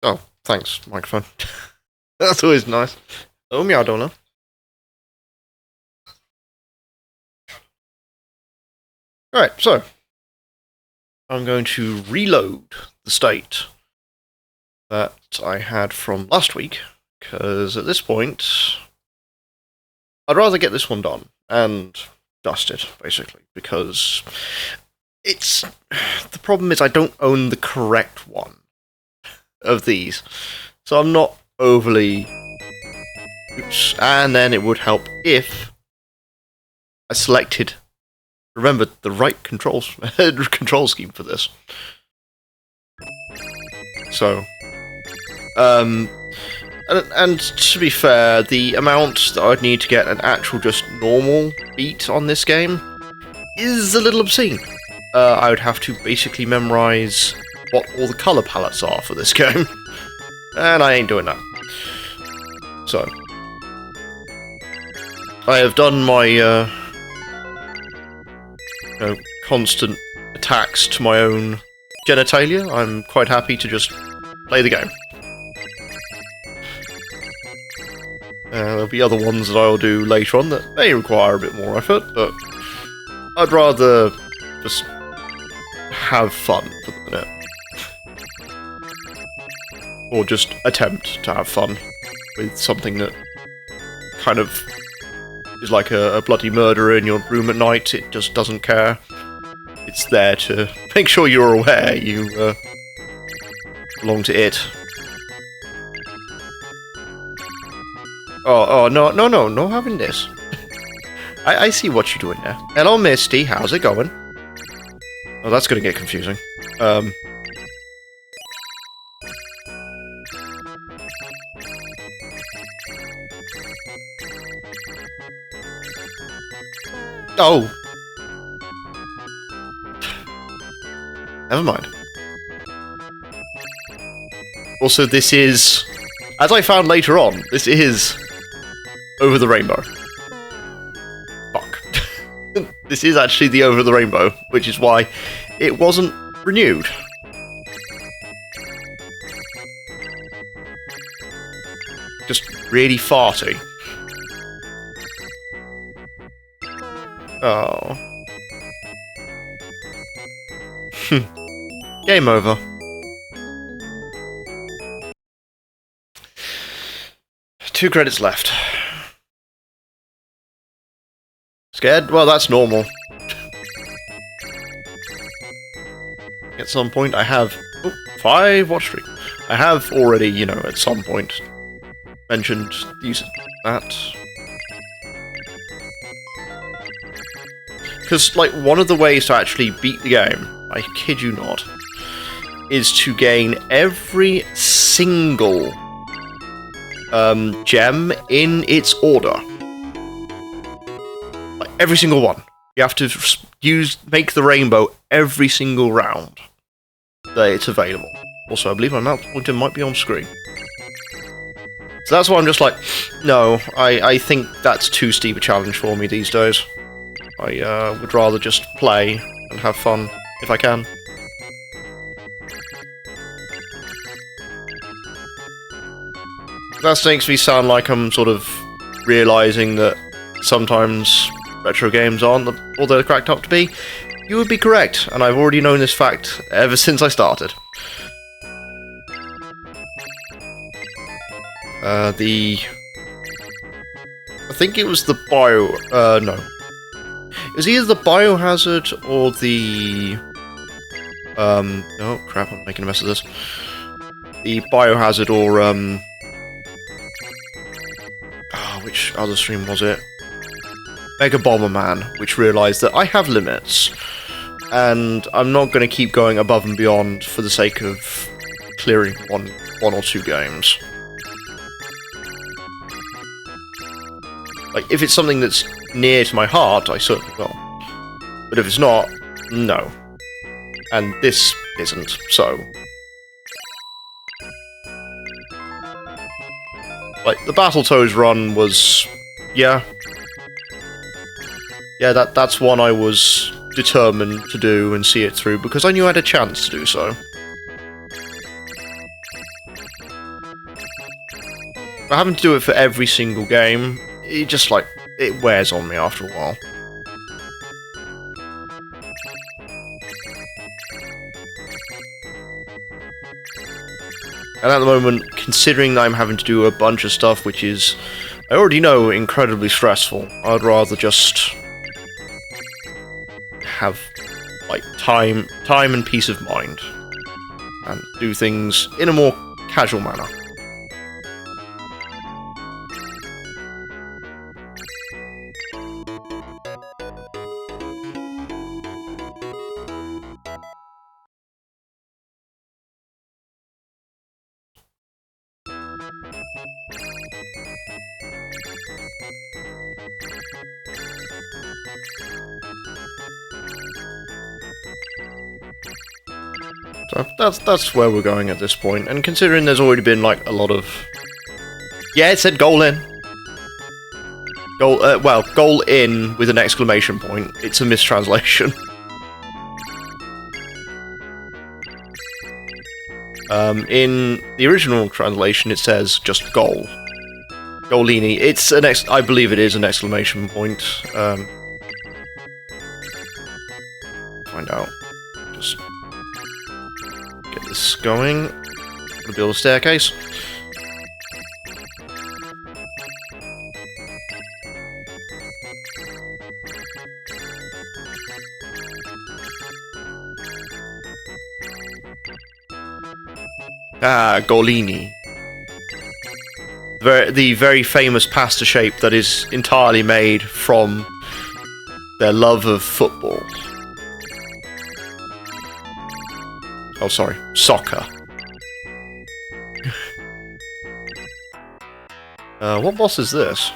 Oh, thanks, microphone. That's always nice. Oh, meow dollar. Alright, so I'm going to reload the state that I had from last week, because at this point, I'd rather get this one done and dust it, basically, because it's. The problem is I don't own the correct one. of these. So I'm not overly... Oops. And then it would help if I selected, remember, the right control scheme for this. So, and to be fair, the amount that I'd need to get an actual just normal beat on this game is a little obscene. I would have to basically memorize what all the colour palettes are for this game, and I ain't doing that. So, I have done my constant attacks to my own genitalia. I'm quite happy to just play the game. There'll be other ones that I'll do later on that may require a bit more effort, but I'd rather just have fun for the minute. Or just attempt to have fun with something that kind of is like a bloody murderer in your room at night. It just doesn't care. It's there to make sure you're aware you belong to it. Oh, no having this. I see what you're doing there. Hello, Misty, how's it going? Oh, that's gonna get confusing. Oh! Never mind. Also, this is... As I found later on, this is Over the Rainbow. Fuck. This is actually the Over the Rainbow, which is why it wasn't renewed. Just really farty. Oh. Game over. Two credits left. Scared? Well, that's normal. At some point I have... Oh, 5 watch stream. I have already, at some point mentioned using that. Because, one of the ways to actually beat the game, I kid you not, is to gain every single gem in its order. Every single one. You have to make the rainbow every single round that it's available. Also, I believe my mouse pointer might be on screen. So that's why I'm just like, no, I think that's too steep a challenge for me these days. I would rather just play and have fun if I can. That makes me sound like I'm sort of realising that sometimes retro games aren't all they're cracked up to be. You would be correct, and I've already known this fact ever since I started. I think it was the no. It was either the Biohazard or the... oh crap, I'm making a mess of this. The Biohazard or, which other stream was it? Mega Bomberman, which realised that I have limits, and I'm not going to keep going above and beyond for the sake of clearing one or two games. If it's something that's near to my heart, I certainly will. But if it's not, no. And this isn't, so... the Battletoads run was... Yeah, that's one I was determined to do and see it through, because I knew I had a chance to do so. But having to do it for every single game, it just, it wears on me after a while. And at the moment, considering that I'm having to do a bunch of stuff which is, I already know, incredibly stressful, I'd rather just have, time and peace of mind, and do things in a more casual manner. So that's where we're going at this point, and considering there's already been like a lot of... Yeah, it said goal in. Goal in with an exclamation point. It's a mistranslation. In the original translation, it says just goal. Golini. It's an I believe it is an exclamation point. Find out. Just get this going. Gonna build a staircase. Ah, Golini. The very famous pasta shape that is entirely made from their love of football. Oh, sorry, soccer. What boss is this?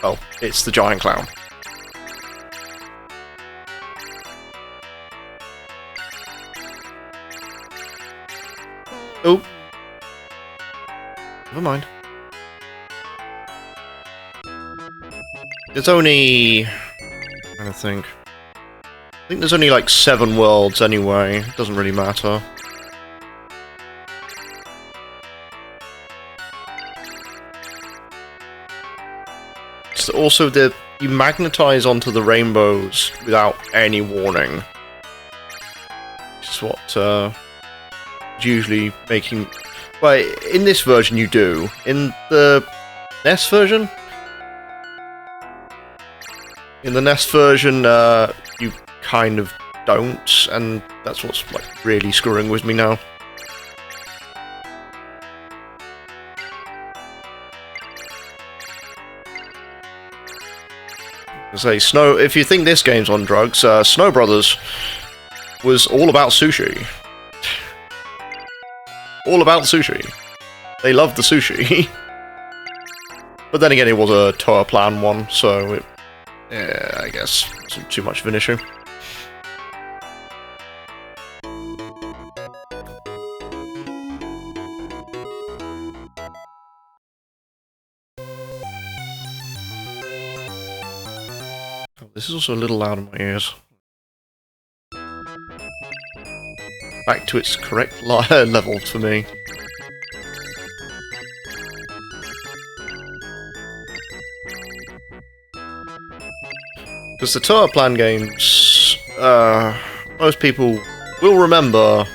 Oh, it's the giant clown. Oh. Never mind. There's only... I'm trying to think. I think there's only like 7 worlds anyway. It doesn't really matter. It's also you magnetize onto the rainbows without any warning. Which is what usually making... Well, in this version you do. In the NES version? In the NES version, you kind of don't, and that's what's like really screwing with me now. I say, if you think this game's on drugs, Snow Brothers was all about sushi. All about sushi. They loved the sushi. But then again, it was a Toa Plan one, so it, yeah, I guess wasn't too much of an issue. Oh, this is also a little loud in my ears. Back to its correct level for me. Because the Toa Plan games, most people will remember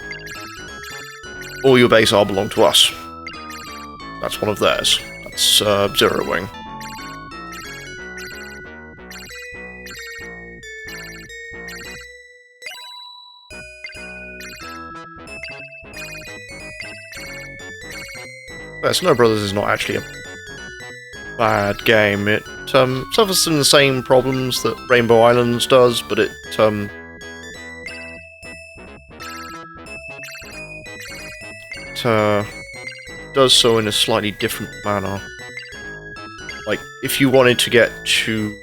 all your base are belong to us. That's one of theirs. That's Zero Wing. Snow Brothers is not actually a bad game. It suffers from the same problems that Rainbow Islands does, but it does so in a slightly different manner. Like, if you wanted to get to...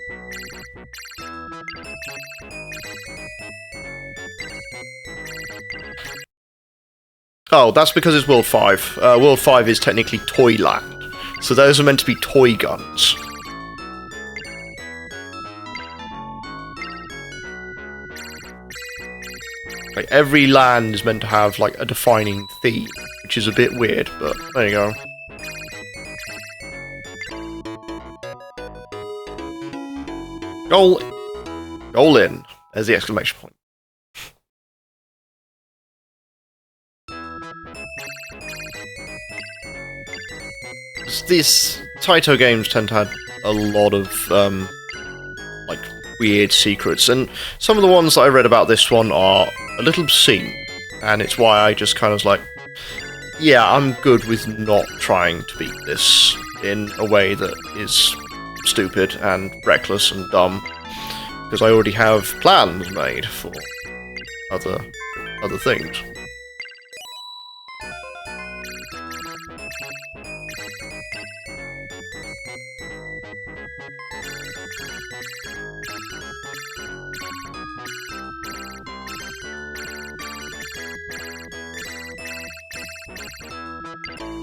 Oh, that's because it's World 5. World 5 is technically Toyland, so those are meant to be toy guns. Like, every land is meant to have, like, a defining theme, which is a bit weird, but there you go. Goal in. There's the exclamation point. These Taito games tend to have a lot of, like, weird secrets, and some of the ones that I read about this one are a little obscene, and it's why I just kind of like, yeah, I'm good with not trying to beat this in a way that is stupid and reckless and dumb, because I already have plans made for other things.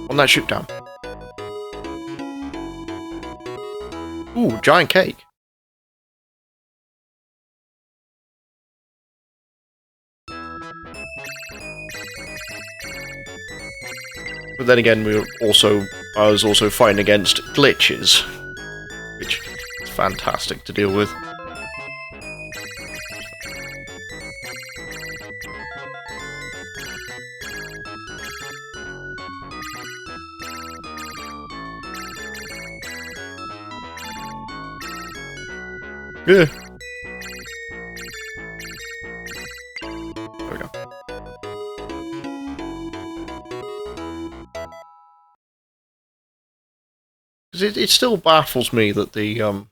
On that shoot down. Ooh, giant cake. But then again, I was also fighting against glitches, which is fantastic to deal with. Yeah. There we go. Because it still baffles me that the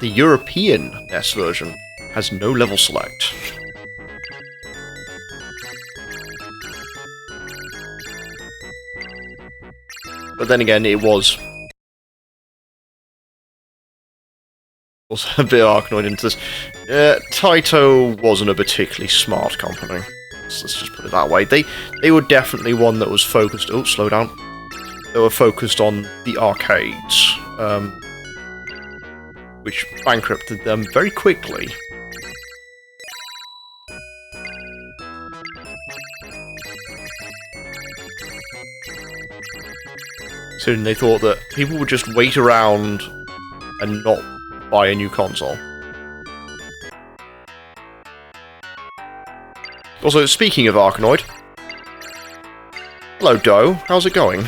European NES version has no level select. But then again, it was also a bit Arkanoid into this. Taito wasn't a particularly smart company. Let's just put it that way. They were definitely one that was focused. Oh, slow down. They were focused on the arcades, which bankrupted them very quickly. Soon they thought that people would just wait around and not buy a new console. Also, speaking of Arkanoid, hello Doe, how's it going?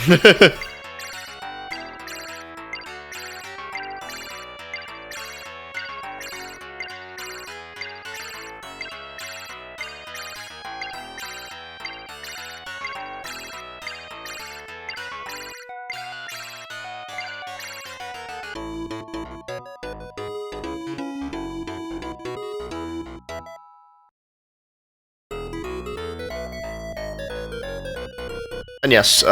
And yes,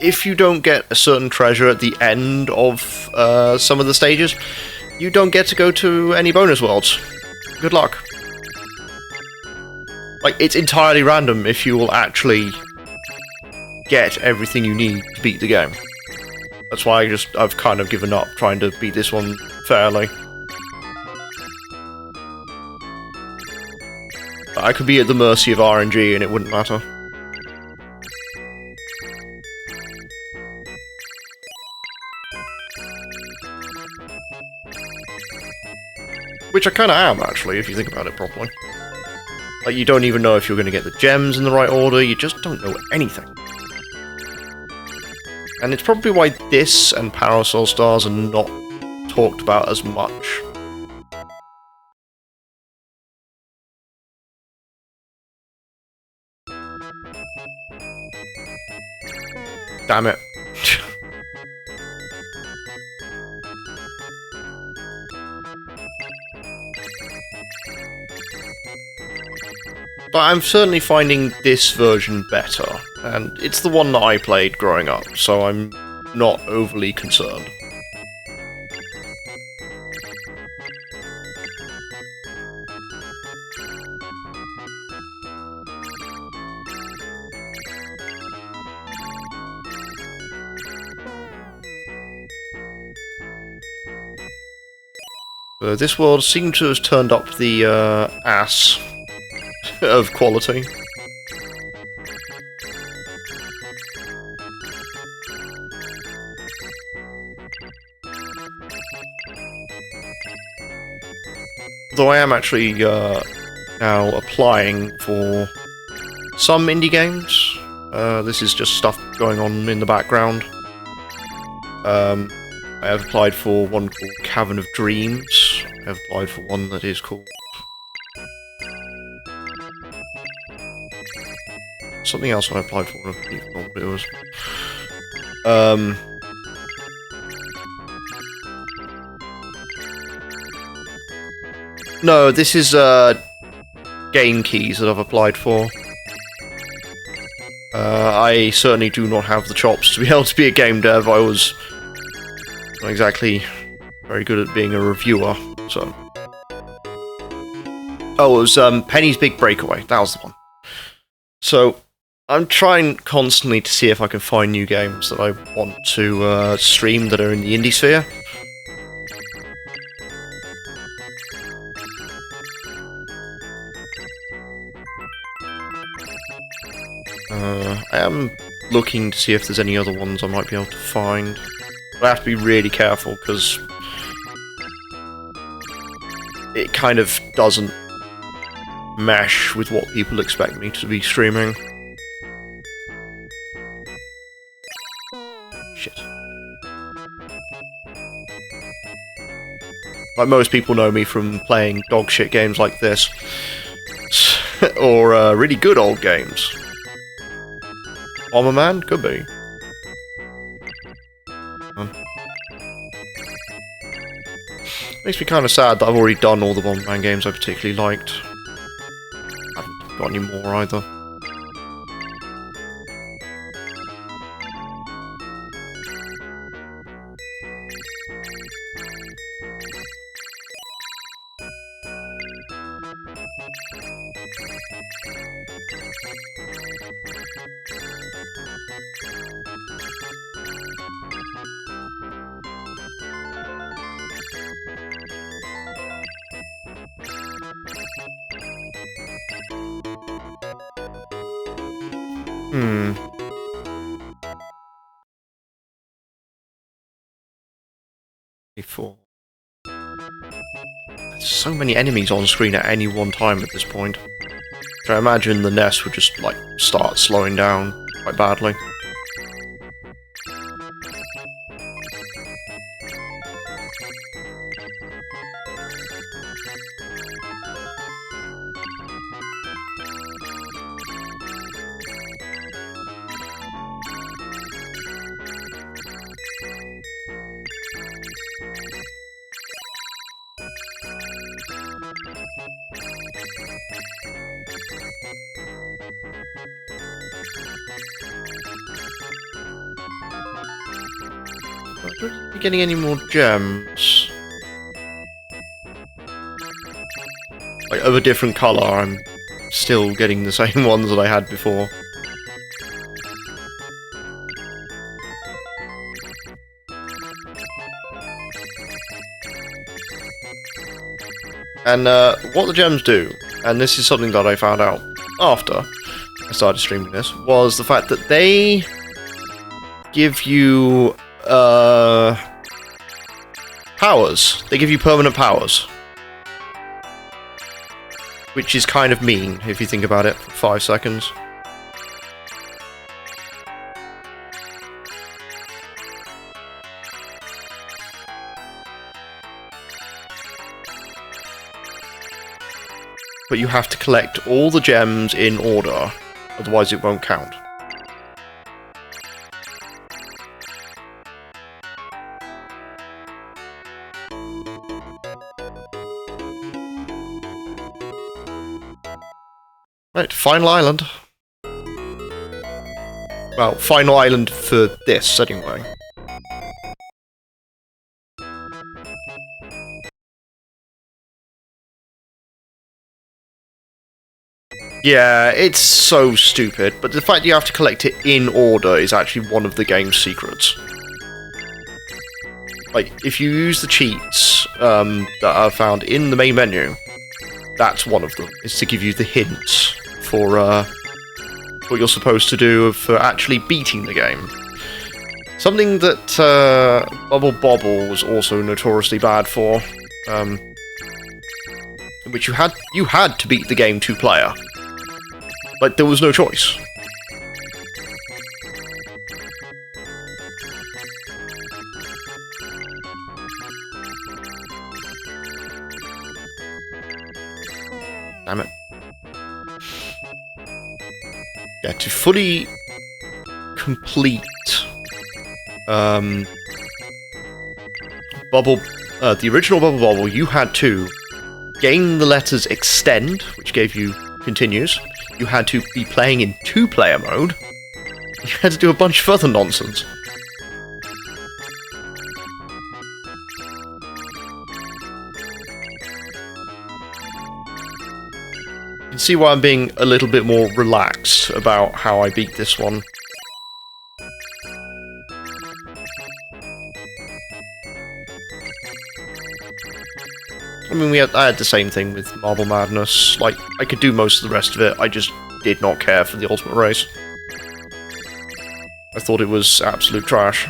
if you don't get a certain treasure at the end of some of the stages, you don't get to go to any bonus worlds. Good luck. Like, it's entirely random if you will actually get everything you need to beat the game. That's why I've kind of given up trying to beat this one fairly. I could be at the mercy of RNG and it wouldn't matter. Which I kind of am, actually, if you think about it properly. Like, you don't even know if you're going to get the gems in the right order, you just don't know anything. And it's probably why this and Parasol Stars are not talked about as much. Damn it. But I'm certainly finding this version better, and it's the one that I played growing up, so I'm not overly concerned. This world seems to have turned up the ass of quality. Though I am actually now applying for some indie games. This is just stuff going on in the background. I have applied for one called Cavern of Dreams. I have applied for one that is called something else I applied for. I forgot what it was. No, this is game keys that I've applied for. I certainly do not have the chops to be able to be a game dev. I was not exactly very good at being a reviewer, so... Oh, it was Penny's Big Breakaway. That was the one. So, I'm trying constantly to see if I can find new games that I want to stream that are in the indie sphere. I am looking to see if there's any other ones I might be able to find. But I have to be really careful, because it kind of doesn't mesh with what people expect me to be streaming. Shit. Like, most people know me from playing dog shit games like this. Or really good old games. Bomberman? Could be. Makes me kind of sad that I've already done all the Bomberman games I particularly liked. I haven't got any more either. Before. There's so many enemies on screen at any one time at this point. So I imagine the NES would just, like, start slowing down quite badly. I don't think we're getting any more gems. Like, of a different colour, I'm still getting the same ones that I had before. And what the gems do, and this is something that I found out after I started streaming this, was the fact that they give you powers. They give you permanent powers. Which is kind of mean, if you think about it, for 5 seconds. But you have to collect all the gems in order, otherwise it won't count. Right, final island. Well, final island for this, anyway. Yeah, it's so stupid, but the fact that you have to collect it in order is actually one of the game's secrets. Like, if you use the cheats that are found in the main menu, that's one of them, is to give you the hints for what you're supposed to do for actually beating the game. Something that Bubble Bobble was also notoriously bad for, in which you had to beat the game 2-player. Like, there was no choice. Damn it. yeah, to fully complete Bubble, the original Bubble Bobble, you had to gain the letters Extend, which gave you continues. You had to be playing in 2-player mode. You had to do a bunch of other nonsense. You can see why I'm being a little bit more relaxed about how I beat this one. I mean, I had the same thing with Marble Madness. Like, I could do most of the rest of it, I just did not care for the Ultimate Race. I thought it was absolute trash.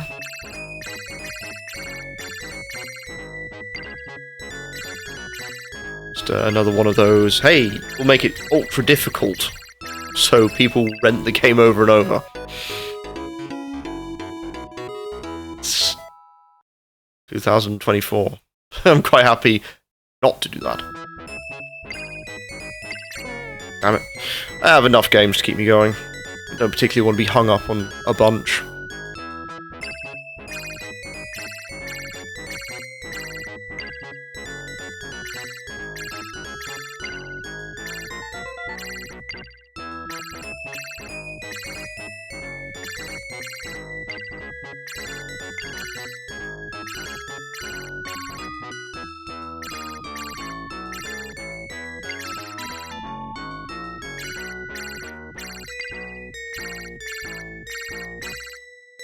Just another one of those, hey, we'll make it ultra difficult, so people rent the game over and over. It's 2024. I'm quite happy not to do that. Damn it. I have enough games to keep me going. I don't particularly want to be hung up on a bunch.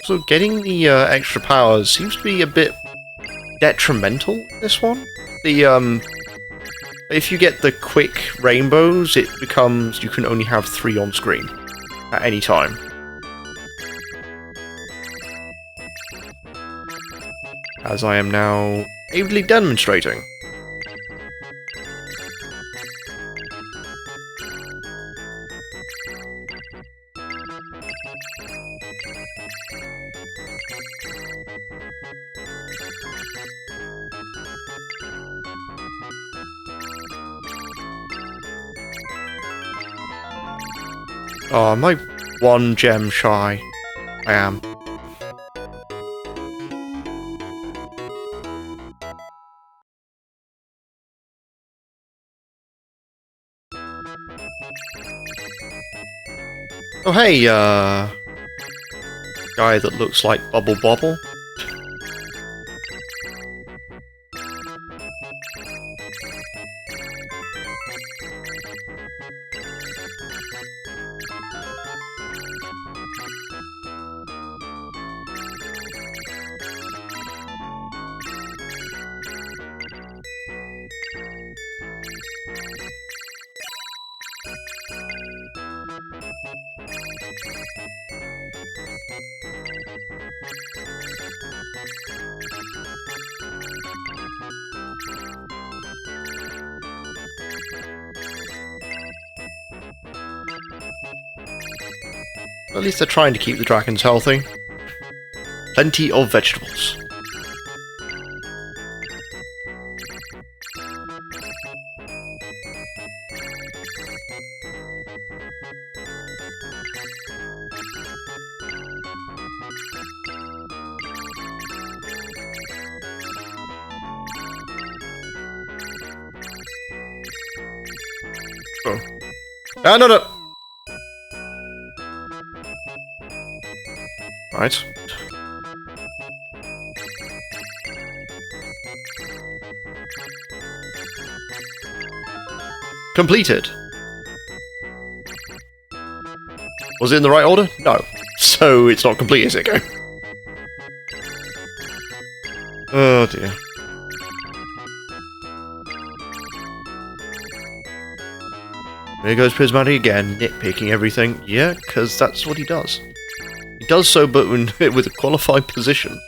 So getting the extra powers seems to be a bit detrimental in this one. If you get the quick rainbows, it becomes you can only have 3 on screen at any time. As I am now ably demonstrating. Oh, I'm like 1 gem shy. I am. Oh hey, guy that looks like Bubble Bobble. At least they're trying to keep the dragons healthy. Plenty of vegetables. Oh. Ah, no, no! Right. Completed. Was it in the right order? No. So it's not complete, is it, go? Oh dear. There goes Prismatic again, nitpicking everything. Yeah, because that's what he does. He does so, but with a qualified position.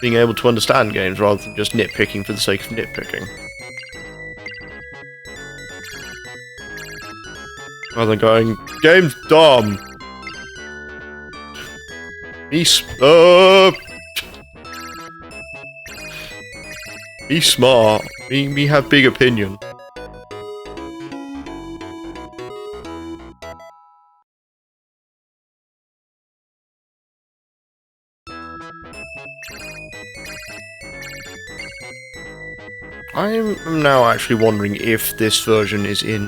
Being able to understand games rather than just nitpicking for the sake of nitpicking. Rather than going, game's dumb! Be smart. Me have big opinion. I'm now actually wondering if this version is in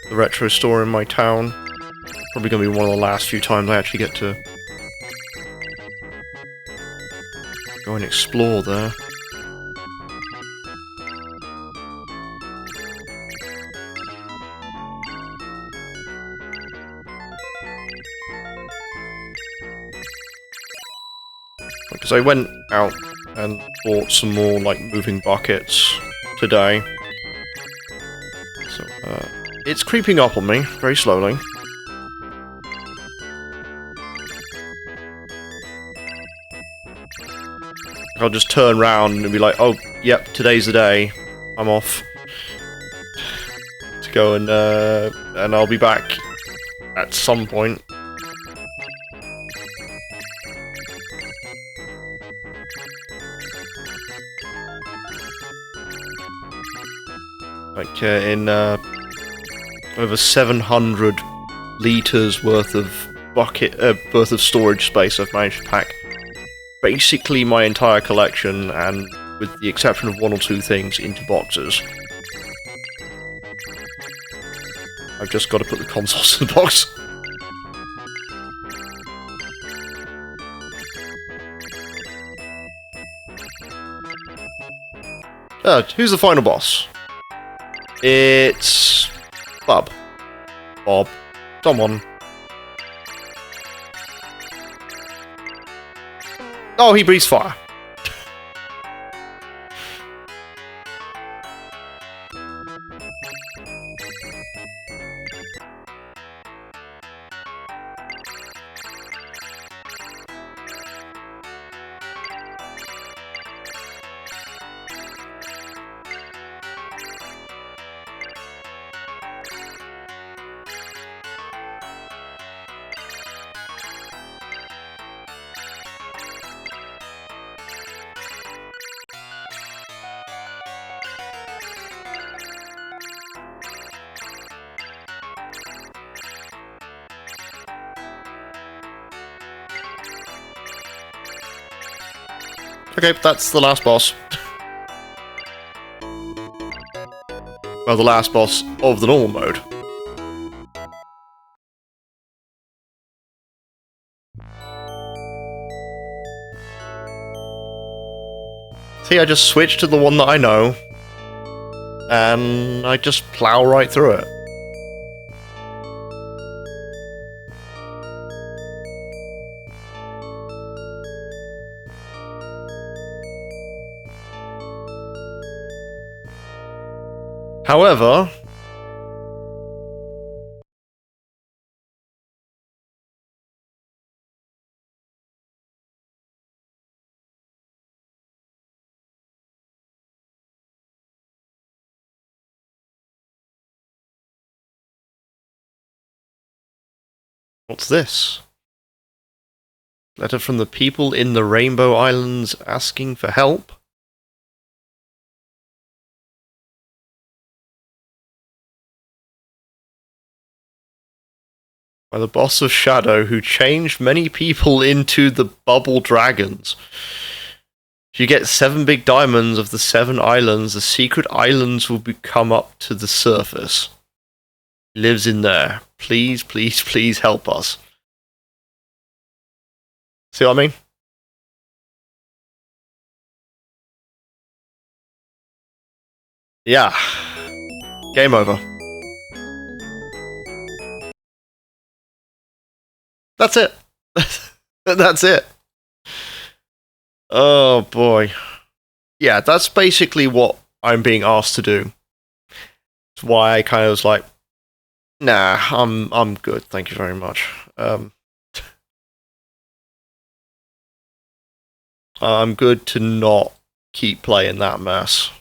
the retro store in my town. Probably going to be one of the last few times I actually get to go and explore there. Because I went out and bought some more, like, moving buckets today. So, it's creeping up on me, very slowly. I'll just turn around and be like, oh, yep, today's the day. I'm off. To go and I'll be back at some point. Like, in, over 700 litres worth of worth of storage space I've managed to pack basically my entire collection, and with the exception of one or two things, into boxes. I've just got to put the consoles in the box. Who's the final boss? It's... Bob. Someone. Oh, he breathes fire. Okay, that's the last boss. Well, the last boss of the normal mode. See, I just switched to the one that I know, and I just plow right through it. However, what's this? Letter from the people in the Rainbow Islands asking for help? By the boss of Shadow, who changed many people into the Bubble Dragons. If you get 7 big diamonds of the 7 islands, the secret islands will come up to the surface. He lives in there. Please, please, please help us. See what I mean? Yeah. Game over. That's it. That's it. Oh boy. Yeah, that's basically what I'm being asked to do. That's why I kind of was like, nah, I'm good, thank you very much. I'm good to not keep playing that mess.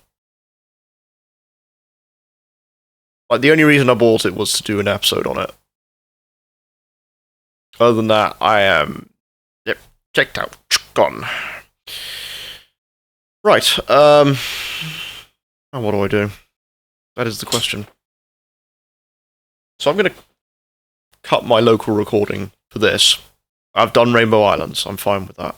Like, the only reason I bought it was to do an episode on it. Other than that, I am... Yep, checked out. Gone. Right, now what do I do? That is the question. So I'm going to cut my local recording for this. I've done Rainbow Islands, I'm fine with that.